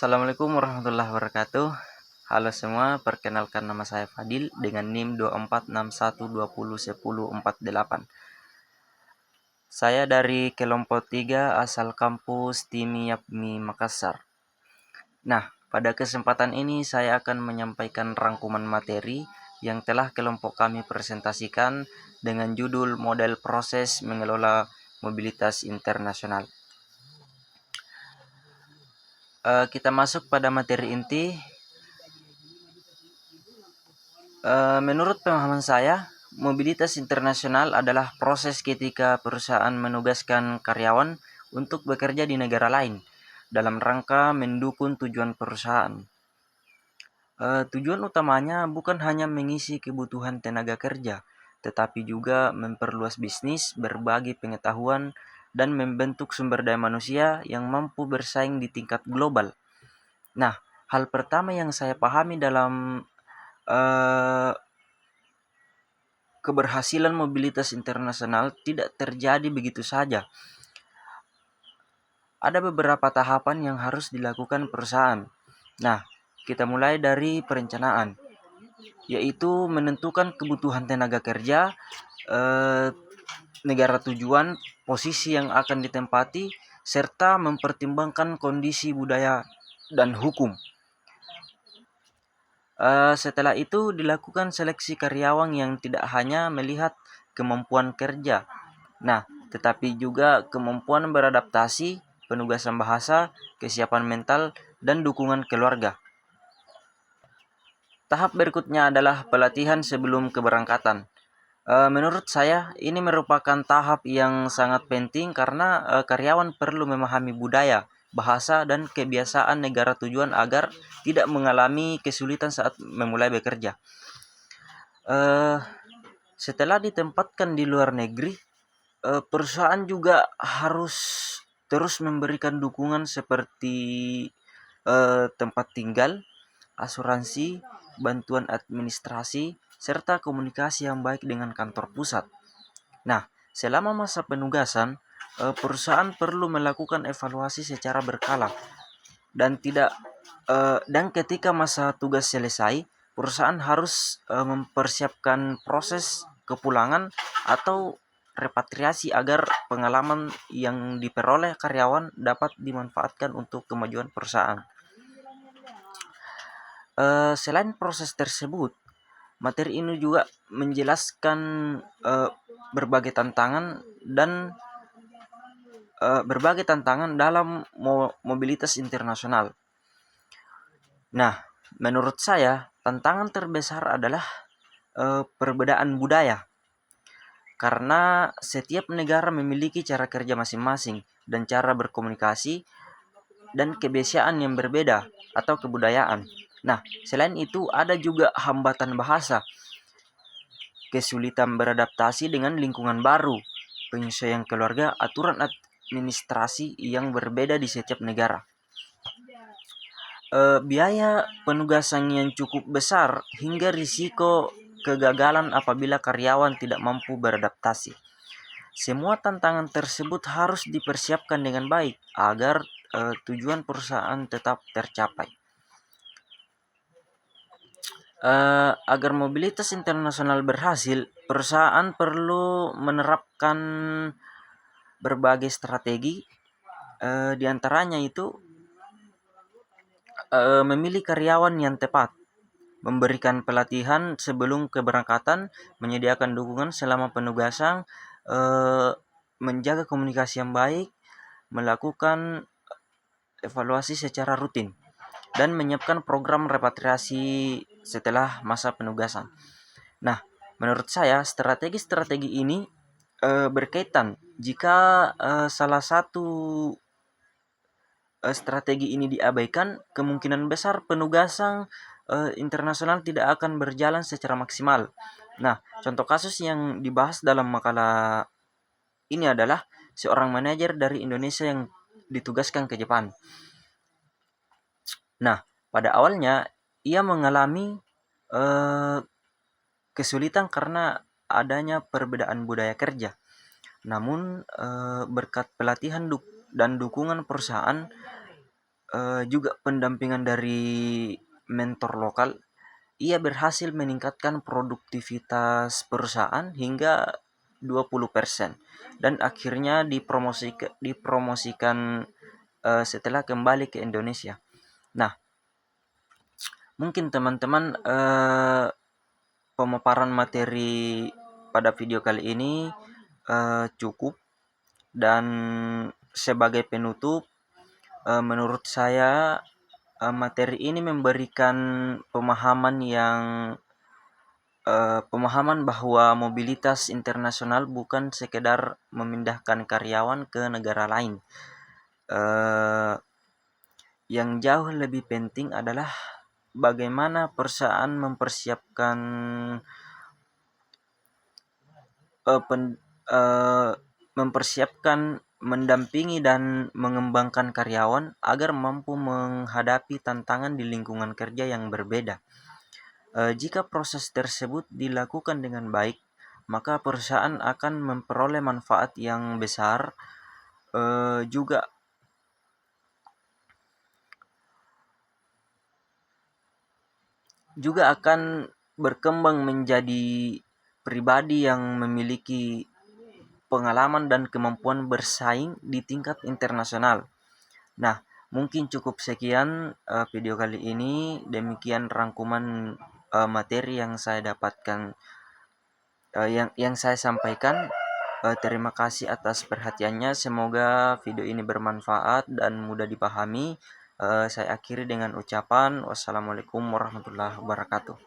Assalamualaikum warahmatullahi wabarakatuh. Halo semua, perkenalkan nama saya Fadil dengan NIM 2461201048. Saya dari kelompok 3 asal kampus Timiapmi Makassar. Nah, pada kesempatan ini saya akan menyampaikan rangkuman materi yang telah kelompok kami presentasikan dengan judul Model Proses Mengelola Mobilitas Internasional. Kita masuk pada materi inti. Menurut pemahaman saya, mobilitas internasional adalah proses ketika perusahaan menugaskan karyawan untuk bekerja di negara lain dalam rangka mendukung tujuan perusahaan. Tujuan utamanya bukan hanya mengisi kebutuhan tenaga kerja, tetapi juga memperluas bisnis, berbagi pengetahuan, dan membentuk sumber daya manusia yang mampu bersaing di tingkat global. Nah, hal pertama yang saya pahami dalam keberhasilan mobilitas internasional tidak terjadi begitu saja. Ada beberapa tahapan yang harus dilakukan perusahaan. Nah, kita mulai dari perencanaan, yaitu menentukan kebutuhan tenaga kerja, negara tujuan, posisi yang akan ditempati, serta mempertimbangkan kondisi budaya dan hukum. Setelah itu dilakukan seleksi karyawan yang tidak hanya melihat kemampuan kerja, tetapi juga kemampuan beradaptasi, penugasan bahasa, kesiapan mental, dan dukungan keluarga. Tahap berikutnya adalah pelatihan sebelum keberangkatan. Menurut saya, ini merupakan tahap yang sangat penting karena karyawan perlu memahami budaya, bahasa, dan kebiasaan negara tujuan agar tidak mengalami kesulitan saat memulai bekerja. Setelah ditempatkan di luar negeri, perusahaan juga harus terus memberikan dukungan seperti tempat tinggal, asuransi, bantuan administrasi, serta komunikasi yang baik dengan kantor pusat. Nah, selama masa penugasan, perusahaan perlu melakukan evaluasi secara berkala dan ketika masa tugas selesai, perusahaan harus mempersiapkan proses kepulangan atau repatriasi agar pengalaman yang diperoleh karyawan dapat dimanfaatkan untuk kemajuan perusahaan. Selain proses tersebut, materi ini juga menjelaskan berbagai tantangan dalam mobilitas internasional. Nah, menurut saya tantangan terbesar adalah perbedaan budaya, karena setiap negara memiliki cara kerja masing-masing dan cara berkomunikasi dan kebiasaan yang berbeda atau kebudayaan. Nah, selain itu ada juga hambatan bahasa, kesulitan beradaptasi dengan lingkungan baru, penyesuaian keluarga, aturan administrasi yang berbeda di setiap negara. Biaya penugasan yang cukup besar hingga risiko kegagalan apabila karyawan tidak mampu beradaptasi. Semua tantangan tersebut harus dipersiapkan dengan baik agar tujuan perusahaan tetap tercapai. Agar mobilitas internasional berhasil, perusahaan perlu menerapkan berbagai strategi, di antaranya itu memilih karyawan yang tepat, memberikan pelatihan sebelum keberangkatan, menyediakan dukungan selama penugasan, menjaga komunikasi yang baik, melakukan evaluasi secara rutin, dan menyiapkan program repatriasi setelah masa penugasan. Nah, menurut saya strategi-strategi ini berkaitan. Jika salah satu strategi ini diabaikan, kemungkinan besar penugasan internasional tidak akan berjalan secara maksimal. Nah, contoh kasus yang dibahas dalam makalah ini adalah seorang manajer dari Indonesia yang ditugaskan ke Jepang. Nah, pada awalnya ia mengalami kesulitan karena adanya perbedaan budaya kerja. Namun berkat pelatihan dan dukungan perusahaan, juga pendampingan dari mentor lokal, ia berhasil meningkatkan produktivitas perusahaan hingga 20% dan akhirnya dipromosikan setelah kembali ke Indonesia. Nah, mungkin teman-teman pemaparan materi pada video kali ini cukup, dan sebagai penutup, menurut saya materi ini memberikan pemahaman bahwa mobilitas internasional bukan sekedar memindahkan karyawan ke negara lain. Yang jauh lebih penting adalah bagaimana perusahaan mempersiapkan mendampingi dan mengembangkan karyawan agar mampu menghadapi tantangan di lingkungan kerja yang berbeda. Jika proses tersebut dilakukan dengan baik, maka perusahaan akan memperoleh manfaat yang besar, juga akan berkembang menjadi pribadi yang memiliki pengalaman dan kemampuan bersaing di tingkat internasional. Nah, mungkin cukup sekian video kali ini. Demikian rangkuman materi yang saya dapatkan, yang saya sampaikan. Terima kasih atas perhatiannya. Semoga video ini bermanfaat dan mudah dipahami. Saya akhiri dengan ucapan wassalamualaikum warahmatullahi wabarakatuh.